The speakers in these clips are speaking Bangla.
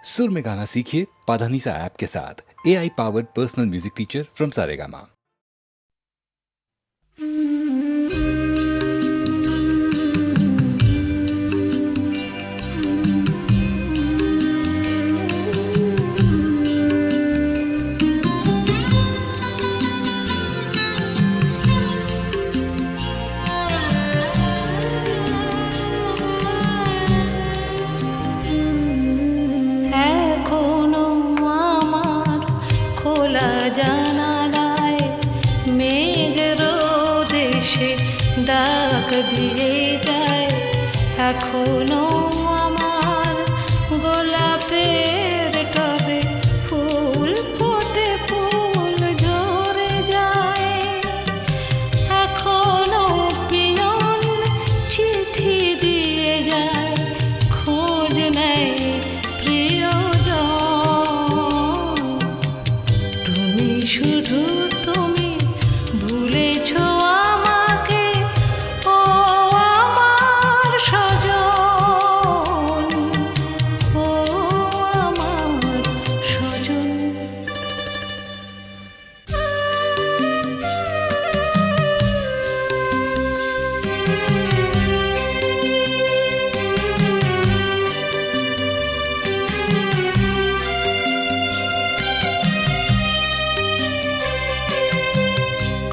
सुर में गाना सीखिए पाधानीसा ऐप के साथ। AI powered personal music teacher from Saregama. এখনো আমার খোলা জানালায় মেঘ রোদ এসে ডাক দিয়ে যায়। এখনো আমার গোলাপের টবে ফুল ফোটে, ফুল ঝরে যায়। এখনো পিয়ন চিঠি দিয়ে যায়, খোঁজ নেয় প্রিয়জন। তুমি শুধু তুমি ভুলেছ আমাকে, ও আমার সজন, ও আমার সজন।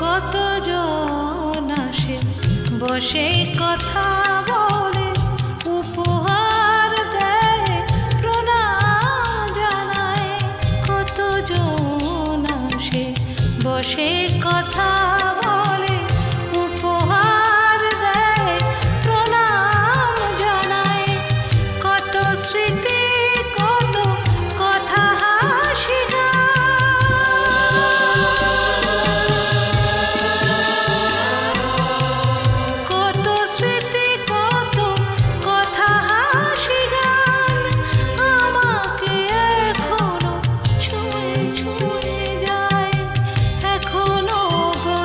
কতজন আসে বসে কথা বলে, উপহার দেয় প্রণাম জানায়। কতজন আসে বসে কথা বলে, উপহার দেয় প্রণাম জানায়। কত স্মৃতি, কত কথা, হাসি কত স্মৃতি, কত কথা, হাসি গান আমাকে এখনো ছুঁয়ে ছুঁয়ে যায়। এখনো গো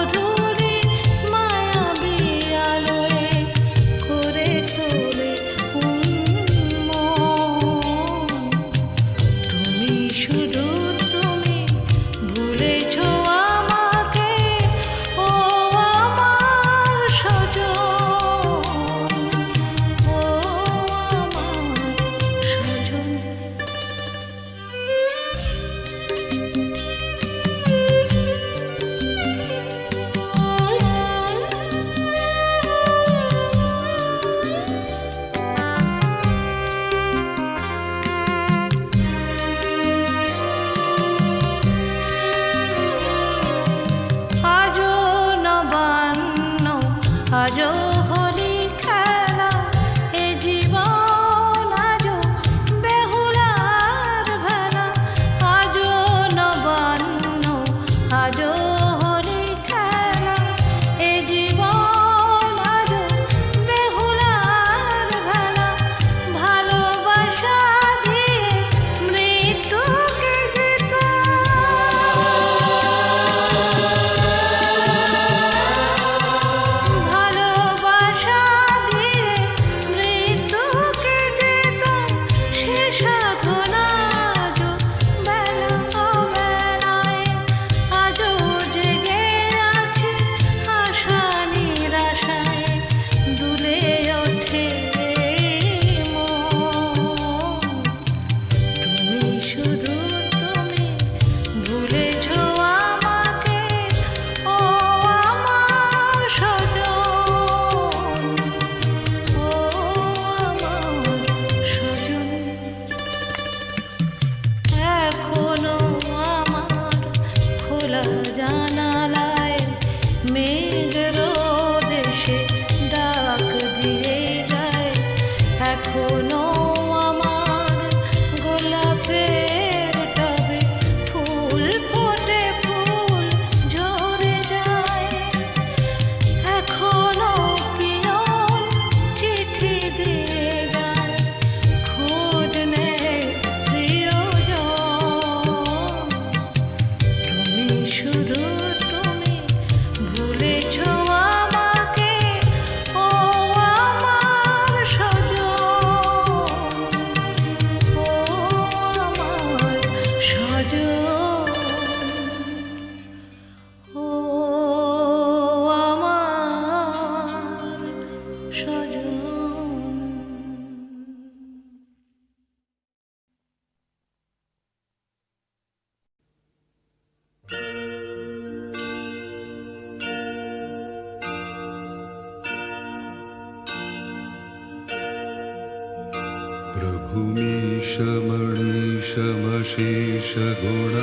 ईशमणीशमशेषगुण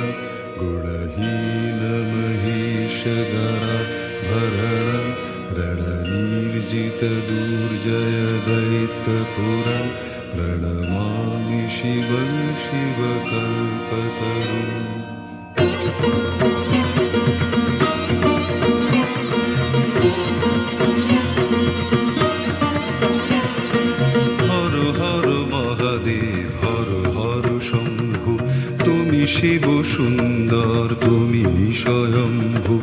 गुणहीनमहीशधरा भरणं रणनिर्जितदुर्जयदैत्यपुरं प्रणमामि शिवं शिवकल्पतरुम् হর হর মহাদেব হর হর শম্ভু তুমি শিব সুন্দর তুমি স্বয়ম্ভু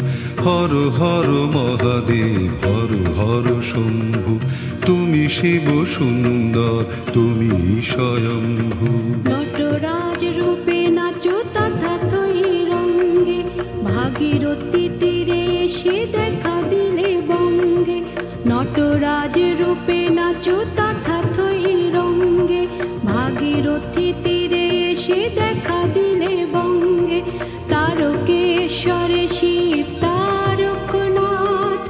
হর হর মহাদেব হর হর শম্ভু তুমি শিব সুন্দর তুমি স্বয়ম্ভু নটরাজ রূপে নাচো তথা তৈ রঙ্গে ভাগীরথী তীরে এসে দেখা দিলে বঙ্গে নটরাজ রূপে নাচো তথা তৈ রঙ্গে ভাগীরথী তীরে এসে দেখা দিলে বঙ্গে তারকেশ্বরে শিব তারকনাথ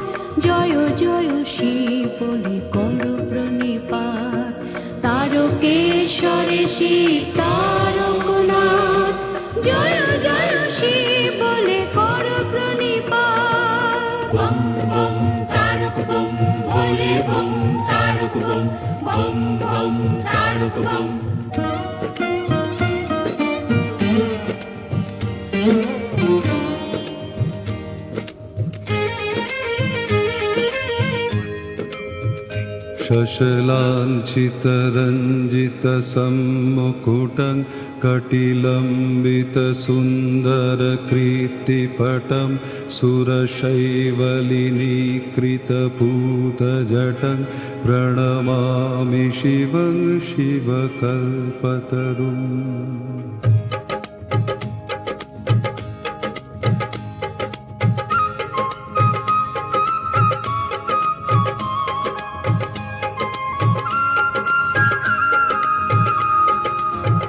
জয় জয় শিব বলে করো প্রণিপাত তারকেশ্বরে শিব তারকনাথ জয় জয় শিব বলে করো প্রণিপাত বম বম তারক বম ভোলে bomb Tarak bomb bomb bomb Tarak bomb शशलाञ्छितरञ्जितसम्मुकुटं कटिलम्बितसुन्दरकीर्तिपटं सुरशैवलिनीकृतपूतजटं प्रणमामि शिवं शिवकल्पतरुम्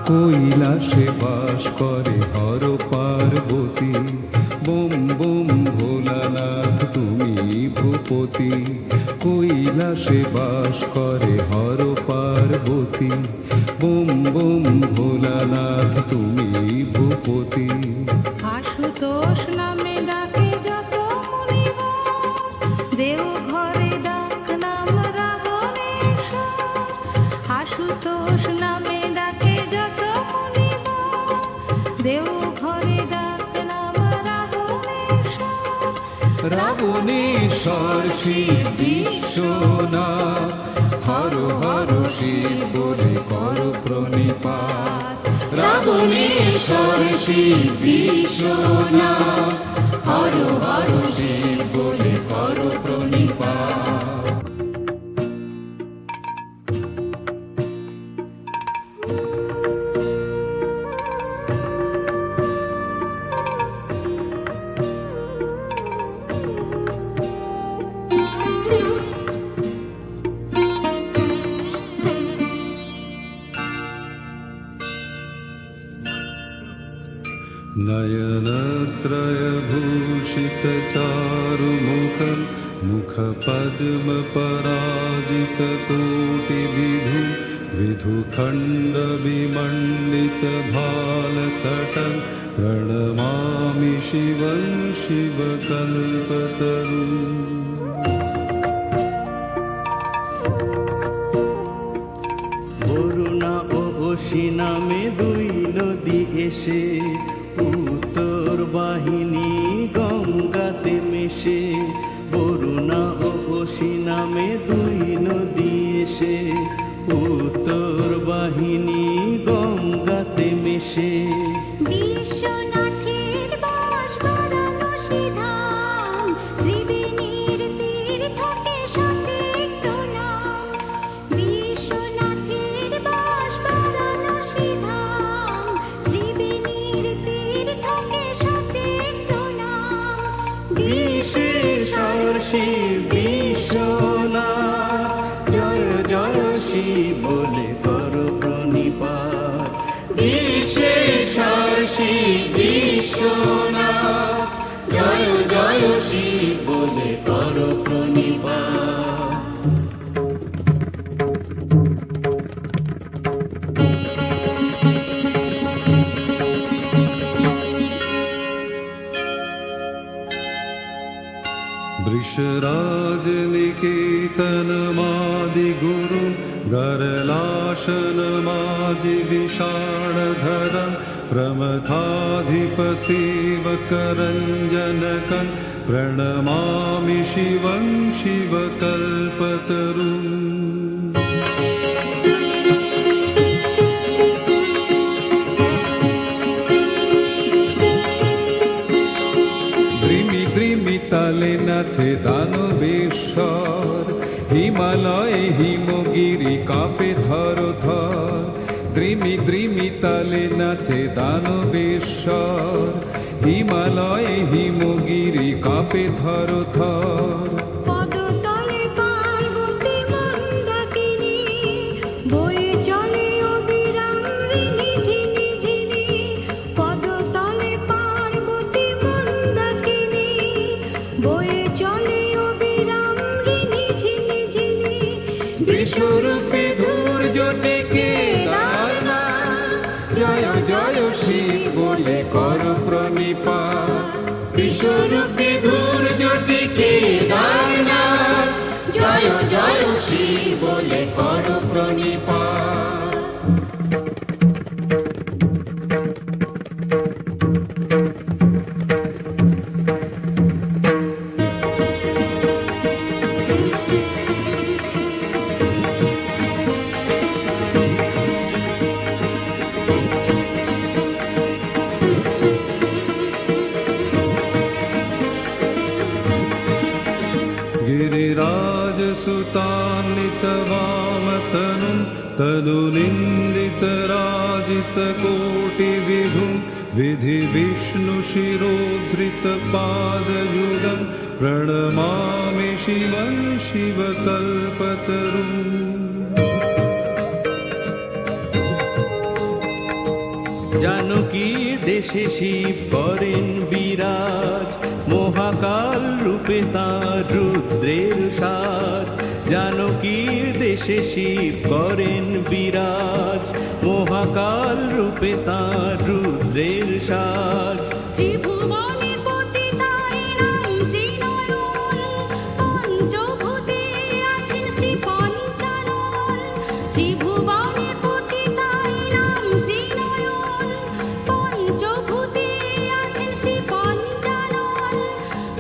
কৈলাসে বাস করে হর পার্বতী বোম বোম ভোলানাথ তুমি ভূপতি কৈলাসে বাস করে হর পার্বতী বোম বোম ভোলানাথ তুমি ভূপতি আশুতোষ নামে ডাকে যত মুনিবর দেও ঘরে ডাক নাম রাবণেশ্বর আশুতোষ নামে ডাকে যত মুনিবর দেও ঘরে ডাক নাম রাবণেশ্বর রাবণেশ্বর শিব বিশ্বনাথ হর হর শিব বলে কর প্রণিপাত রাবণেশ্বর শিব বিশ্বনাথ হর হর শিব বলে কর প্রণিপাত नयनत्रयभूषितचारुमुखं मुखपद्मपराजितकोटिविधु विधुखण्डविमण्डितभालतटं प्रणमामि शिवं शिवकल्पतरुम् বরুণা ও অসি নামে দুই নদী এসে উত্তর বাহিনী গঙ্গাতে মেশে বরুণা ও অসি নামে দুই নদী এসে উত্তর বাহিনী গঙ্গাতে মেশে বিশ্বনাথের বাস বারাণসী ধাম ত্রিবেণীর তীর থাকে সঠিক প্রণাম বিশ্বনাথের বাস বারাণসী ধাম ত্রিবেণীর তীর থাকে সঠিক প্রণাম বিশেষর শিব বিশ্বনাথ জয় জয় শিব বলে কর প্রণিপাত বিশেষর শিব বিশ্বনাথ জয় জয় শিব বলে কর প্রণিপাত ईशराजनिकेतनमादिगुरुं गरलाशनमाजि विषाणधरं प्रमथाधिपसेवकरञ्जनकं प्रणमामि शिवं शिवकल्पतरुम् তালে নাচে দানবেশ্বর হিমালয়ে হিমগিরি কাঁপে থর থর দ্রিমি দ্রিমি তালে নাচে দানবেশ্বর হিমালয়ে হিমগিরি কাঁপে থর থর পদতলে পার্বতী মন্দাকিনী বয়ে চলে অবিরাম ঋণী ঝিনি ঝিনি পদতলে পার্বতী মন্দাকিনী বয়ে চলে অবিরাম ঋণী ঝিনি ঝিনি বিশ্বরূপে ধৈর্য ডেকে দাঁড়ায় জয় জয় শিব বলে কর প্রণিপাত বিশ্বরূপে ধৈর্য টিকে দাঁড়ায় জয় জয় শিব বলে কর প্রণিপাত गिरिराजसुतान्नितवामतनुं तनुनिन्दितराजितकोटिविधुं विधिविष्णुशिरोधृतपादयुगं प्रणमामि शिवं शिवकल्पतरुम् জানকী দেশে শিব করেন বিরাজ মহাকাল রূপে তাঁর রুদ্রের সাজ জানকীর দেশে শিব করেন বিরাজ মহাকাল রূপে তাঁর রুদ্রের সাজ ত্রিভুবনের পতি তাই নাম ত্রিনয়ন পঞ্চভূতে আছেন শ্রী পঞ্চানন ত্রিভুবনের পতি তাই নাম ত্রিনয়ন পঞ্চভূতে আছেন শ্রী পঞ্চানন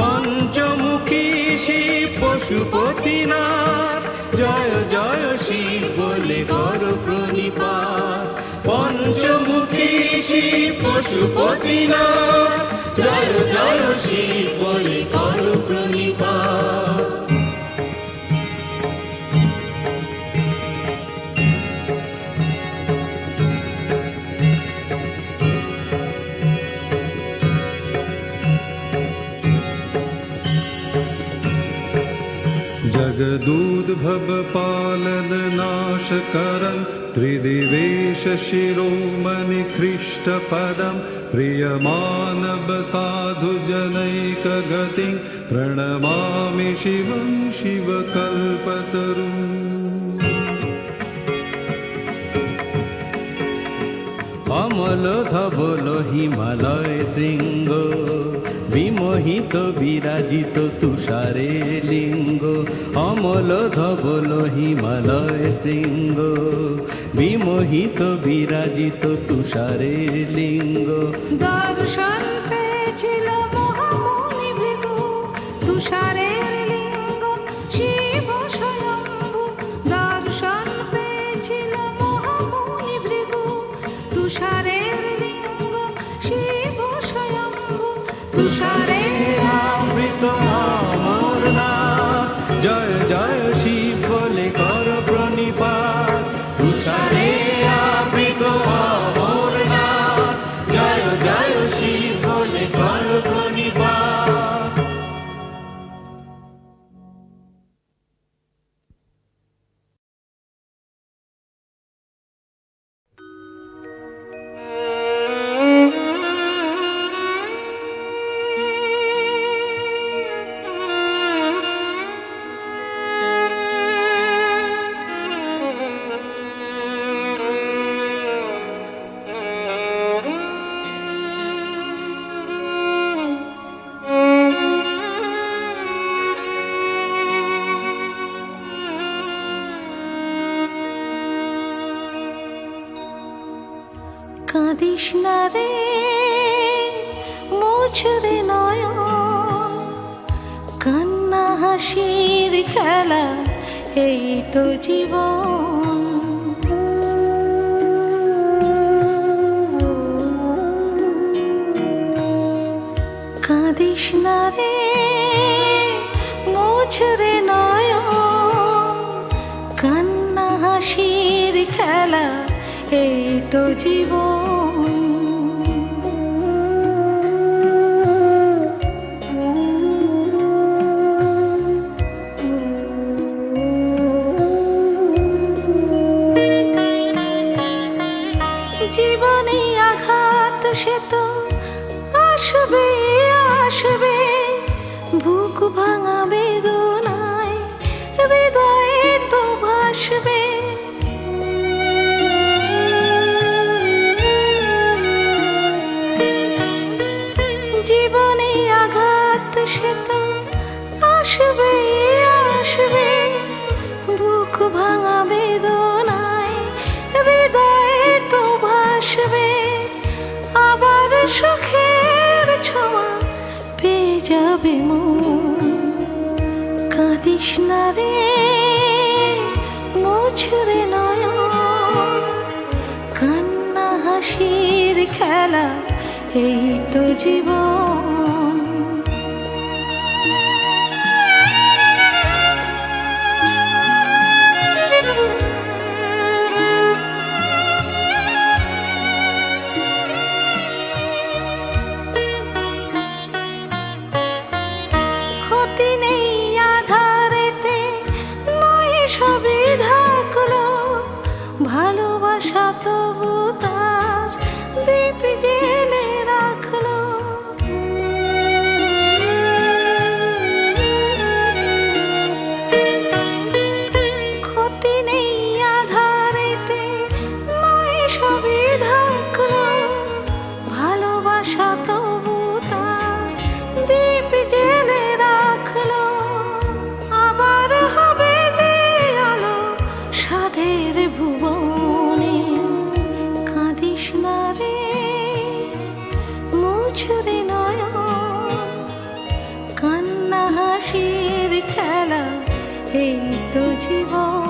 পঞ্চমুখী শিব পশুপতিনাথ জয় জয় শিব বলে কর প্রণিপাত পঞ্চমুখী শিব পশুপতিনাথ জয় জয় শিব বলে কর প্রণিপাত जगदूद्भवपालननाशकरं त्रिदिवेशशिरोमणिकृष्टपदं प्रियमानवसाधुजनैकगतिं प्रणमामि शिवं शिवकल्पतरुम् অমল ধবল হিমালয় শৃঙ্গ বিমোহিত বিরাজিত তুষারে লিঙ্গ অমল ধবল হিমালয় শৃঙ্গ বিমোহিত বিরাজিত তুষারে লিঙ্গ দর্শন পেয়েছিল মহামুনি ভৃগু তুষারের লিঙ্গ শিব স্বয়ম্ভু দর্শন পেয়েছিল মহামুনি ভৃগু তুষারের লিঙ্গ শিব স্বয়ম্ভু তুষারের অমৃত অমরনাথ জয় জয় শিব বলে কর প্রণিপাত তুষারে আবৃত অমরনাথ জয় জয় শিব বলে কর প্রণিপাত কাঁদিস না রে মোছরে নয়ন, কান্না হাসির খেলা এই তো জীবন। কাঁদিস না রে মোছরে নয়ন, কান্না হাসির খেলা এই তো জীবন। জীবনে আঘাত সে তো আসবে আসবে, বুক ভাঙা বেদনায় হৃদয়ে তো ভাসবে। জীবনে আঘাত সে তো আসবে আসবে, বুক ভাঙা বেদনায় হৃদয়ে তো ভাসবে। আবার সুখের ছোঁয়া পেয়ে যাবে মন, কাঁদিস না রে মোছরে নয়ন, কান্না হাসির খেলা এই তো জীবন। ক্ষতি নেই আধারেতে নয় সবই ঢাকলো, ভালোবাসা তবু তার দীপ জেলে রাখলো। ক্ষতি নেই আধারেতে নয় সবই ঢাকলো, ভালোবাসা তবু তার দীপ জেলে রাখলো। আবার হবে আলো সাধের ভুবনে, কাঁদিস না রে মোছরে নয়ন, কান্না হাসির খেলা এই তো জীবন।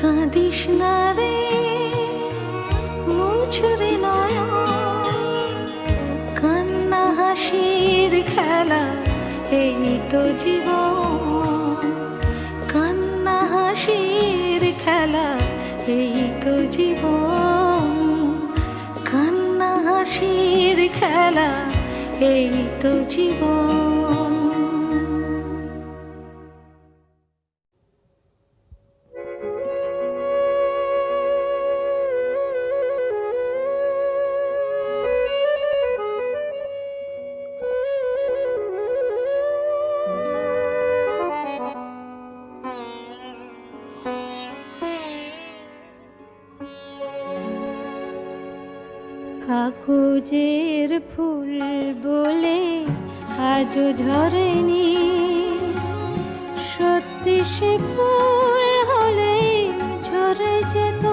কাঁদিস না রে মোছরে নয়ন, কান্না হাসির খেলা এই তো জীবন। কান্না হাসির খেলা এই তো জীবন, কান্না হাসির খেলা এই তো জীবন। কাগজের ফুল বলে আজও ঝরেনি, সত্যি সে ফুল হলে ঝরে যেত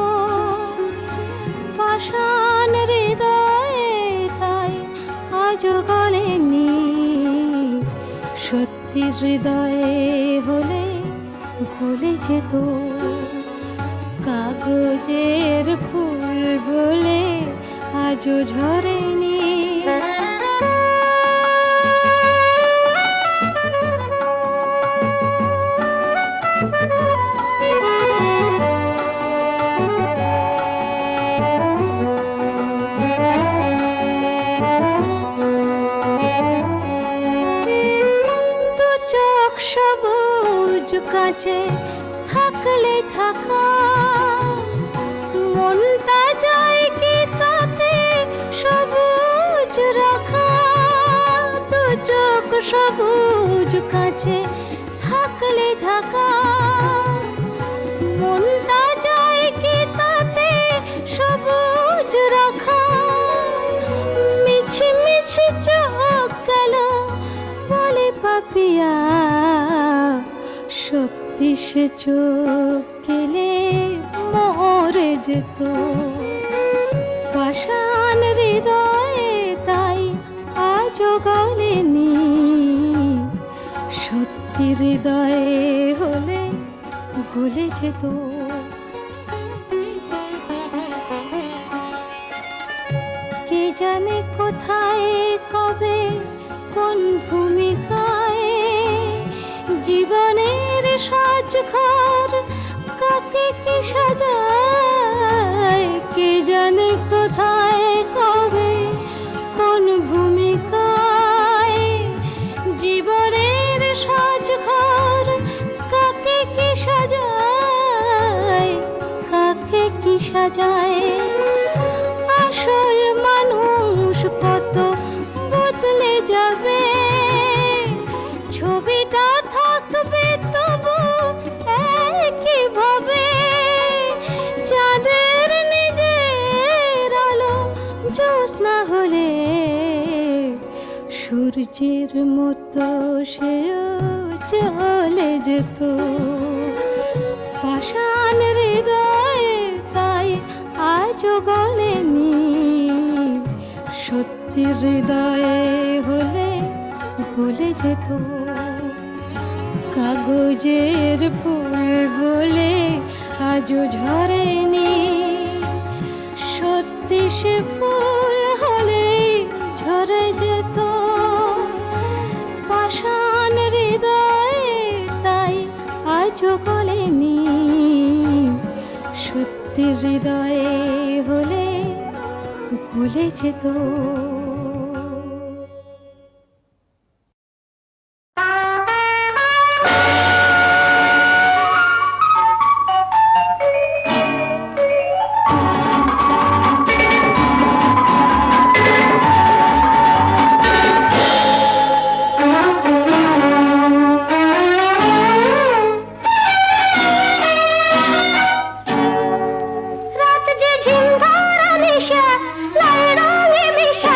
পাষাণ হৃদয়ে, তাই আজও গলেনি। সত্যি হৃদয়ে হলে গলে যেত। কাগজের ফুল বলে আজও ঝরেনি। দু চোখ সবুজ কাছে থাকলে থাকা, মনটা যায় কি তাতে সবুজ রাখা। দু চোখ সবুজ কাছে থাকলে ঢাকা, মনটা যায় কি তাতে সবুজ রাখা। মিছি মিছি চোখ গেল বলে পাপিয়া, সত্যি সত্যি সে চোখ গেলে মরে যেত পাষাণ হৃদয়ে, তাই আজও গলেনি। সত্যি হৃদয়ে হলে গলে যেত। কে জানে কোথায় কবে কোন ভূমিকায় জীবনের সাজঘর কাকে কি সাজায়। কে জানে কোথায় কবে কোন ভূমিকায় জীবনের সাজঘর কাকে কি সাজায়, কাকে কি সাজায়। আসল মানুষ কত বদলে যাবে, ছবিটা থাকবে তবু একইভাবে। চাঁদের নিজের আলো জ্যোৎস্না হলে সূর্যের মতো সেও চলে যেত। পাষাণ হৃদয়ে, তাই আজও গলেনি। সত্যি হৃদয়ে হলে গলে যেত। কাগজের ফুল বলে আজও ঝরেনি, সত্যি সে ফুল হলে ঝরে যেত। পাষাণ হৃদয়ে, তাই আজও গলেনি। সত্যি হৃদয়ে হলে গলে যেত। রাত যে ঝিম ধরা নিশা, লাল রঙে মিশা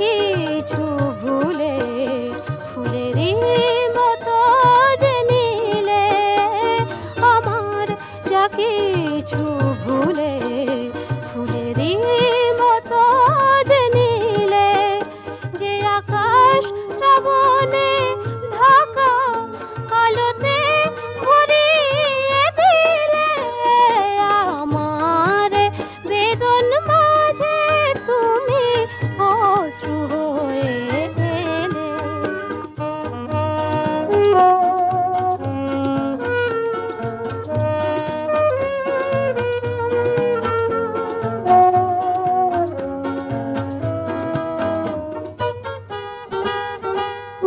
কিছু ভুলে ফুলেরই মতো যে নিলে আমার যা কিছু ভুলে ফুলেরই মতো যে নিলে যে আকাশ শ্রাবণে ঢাকা আলোতে ভরিয়ে দিলে আমার বেদন মাঝে তুমি অশ্রু হয়ে এলে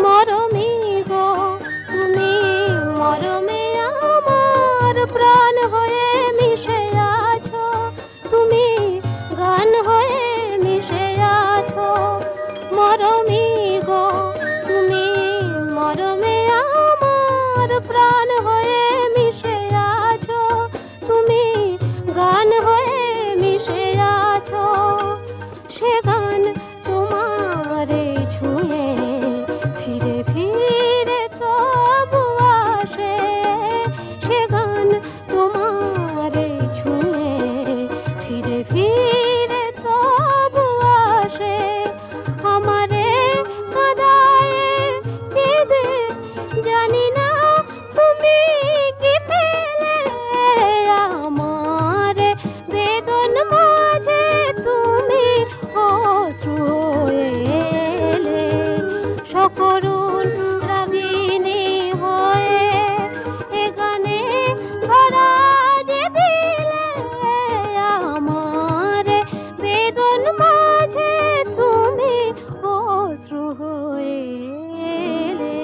মরমী গো তুমি মরমে আমার প্রাণ হয়ে মিশে আছো তুমি গান হয়ে মিশে আছো মরমী গো তুমি মরমে আমার প্রাণ হয়ে মিশে আছো তুমি গান হয়ে মিশে আছো সে গান তোমারে ছুঁয়ে ফিরে ফিরে তবু আসে সে গান তোমারে ছুঁয়ে ফিরে ফিরে তবু আসে আমারে কাঁদায় কেঁদে জানি না তুমি কি পেলে আমার বেদন মাঝে তুমি অশ্রু হয়ে এলে সকরুণ রাগিনী হয়ে এ গানে ধরা যে দিলে আমার বেদন মাঝে তুমি অশ্রু হয়ে এলে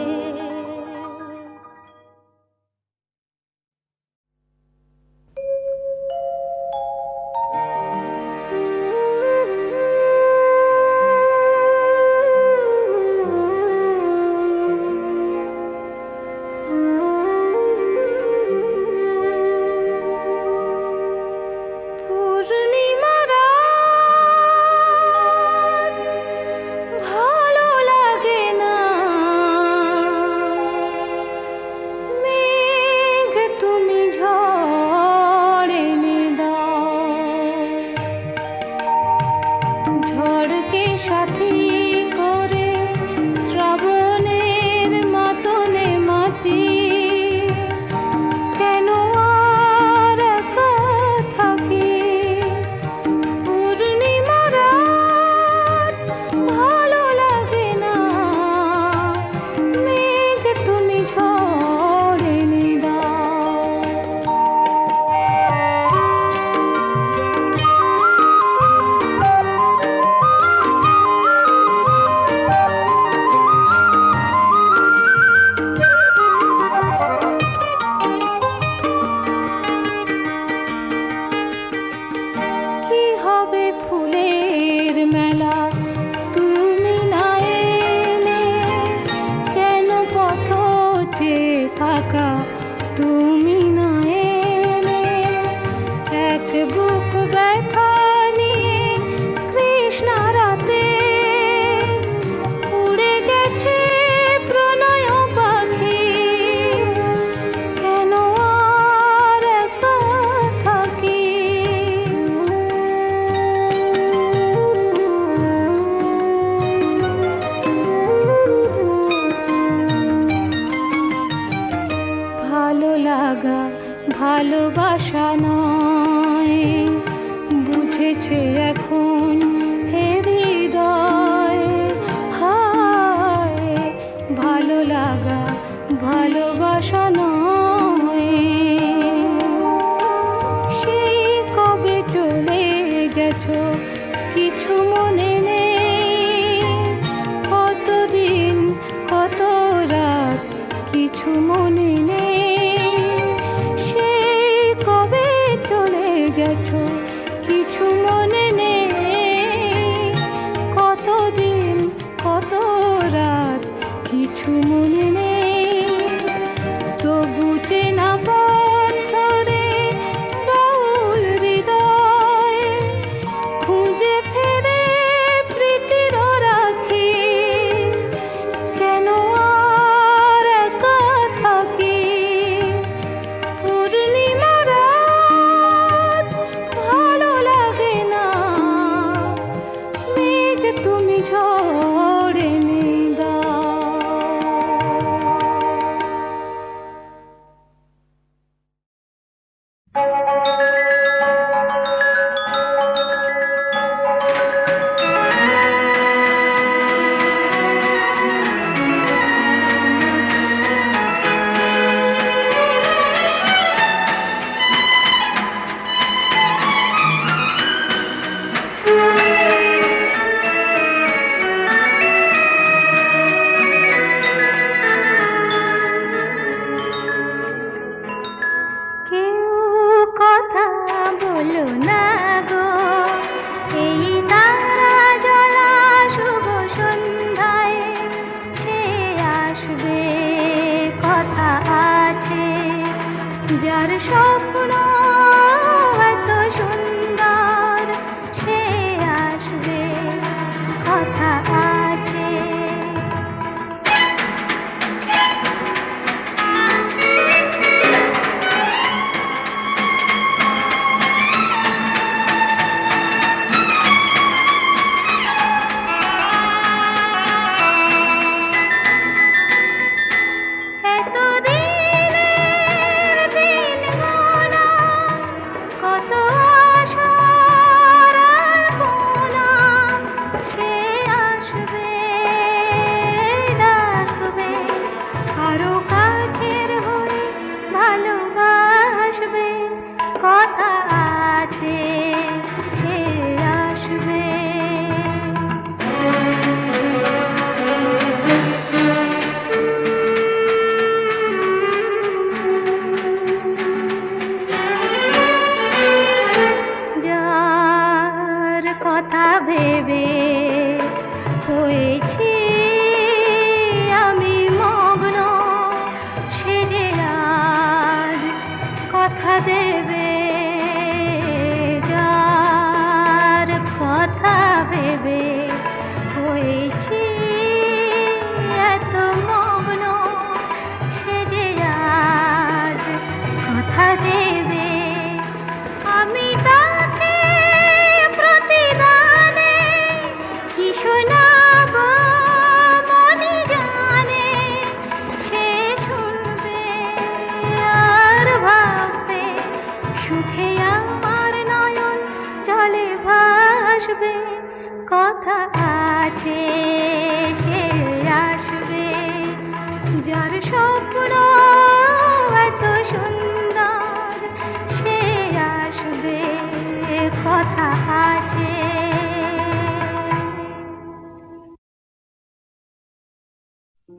আকাশ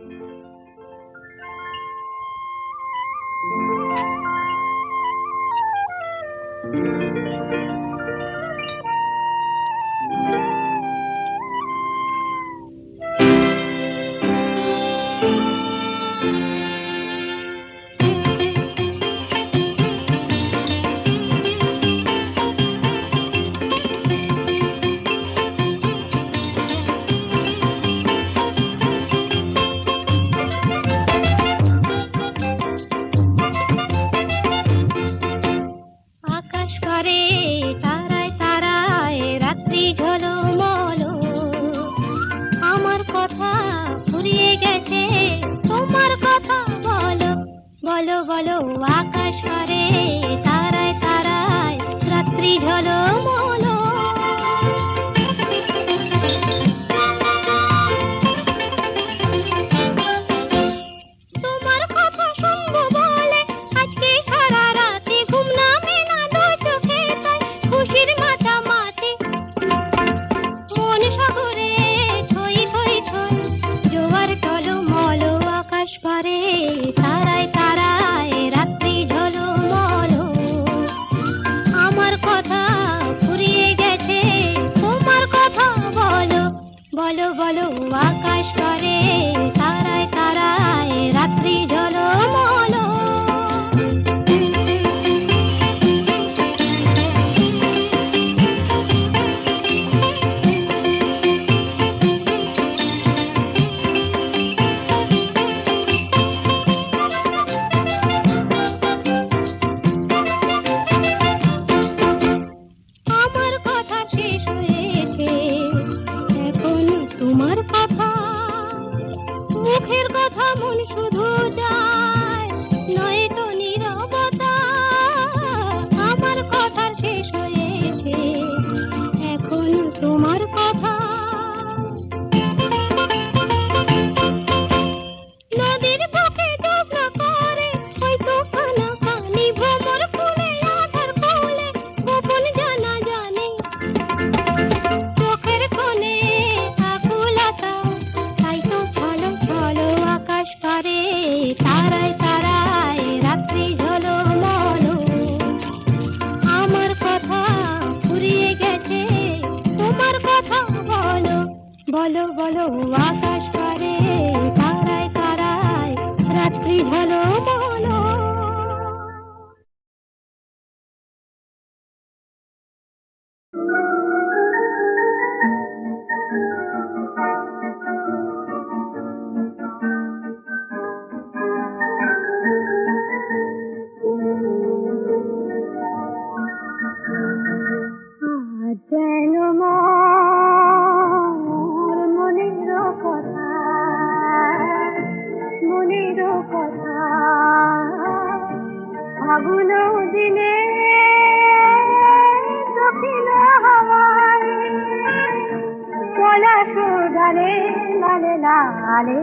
করে তারায় তারায় রাত্রি ঝলমল, আমার কথা ফুরিয়ে গেছে তোমার কথা বলো বলো বলো। আকাশ করে তারায় তারায় রাত্রি ঝলমল, তোমার কথা শুনবো বলে আজকে সারা রাতে ঘুম নামে না দু চোখে, তাই খুশির মাতামাতি মন সাগরে ছই ছই ছই জোয়ার টলমল। আকাশ পারে তারায় তারায় রাত্রি ঝলমল, আমার কথা ফুরিয়ে গেছে তোমার কথা বলো বলো বলো। আকাশ পারে তারায় তারায় রাত্রি ঝলমল। আমার কথা শেষ হয়েছে, এখন তোমার কথা, মুখের কথা মন শুধু যায় নয়তো নীরবতা। আমার কথা শেষ হয়েছে, এখন তোমার কথা। নদীর বুকে ডোবা করে হয়তো কানাকানি, ভ্রমর ফুলে আধার কোলে গোপন জানা জানি, চোখের কোণে আকুলতা তাই তো ছলো ছলো। আকাশ পারে তারায় তারায় রাত্রি ঝলমল, আমার কথা ফুরিয়ে গেছে তোমার কথা বলো বলো বলো। আকাশ পারে তারায় তারায় রাত্রি ঝলমল। যেন মোর মনের কথা, মনের কথা, ফাগুন দিনে দক্ষিণ হাওয়ায় পলাশ ডালে লালে লালে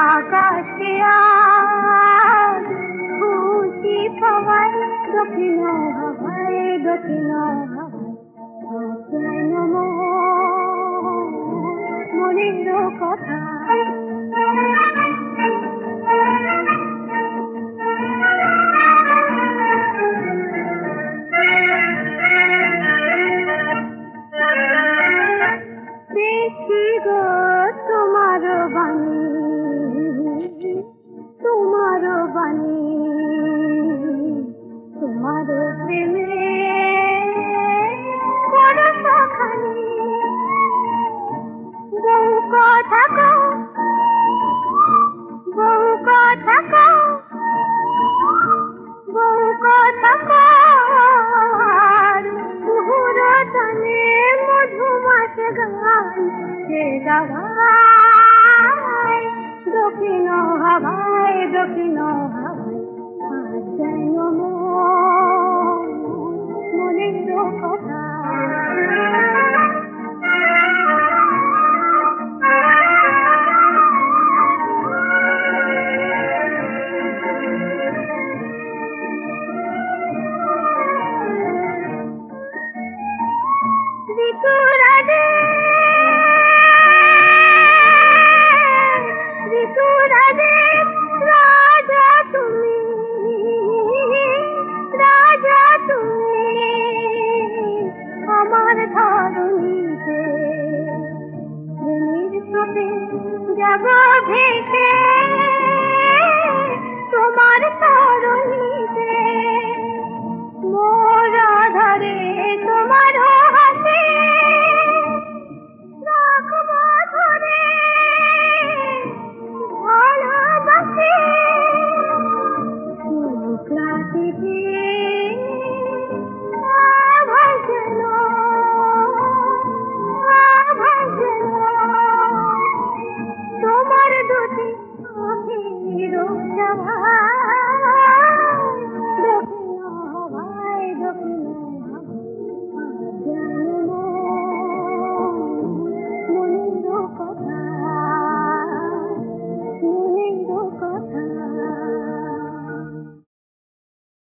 আকাশে আজ খুশি পাওয়ায় দক্ষিণ হাওয়ায় দক্ষিণ হাওয়ায় যেন মনের কথা। দেখি গো তোমার বাণী, তোমার বাণী, তোমার প্রেমে পরশখানি। বহু কথা কও, বহু কথা কও, বহু কথা কও, মুহুরতনে মধুমাস গান সে গাওয়ায় দক্ষিণ হাওয়ায় দক্ষিণ হাওয়ায় যেন মনের কথা। ঋতুরাজে তব ভেসে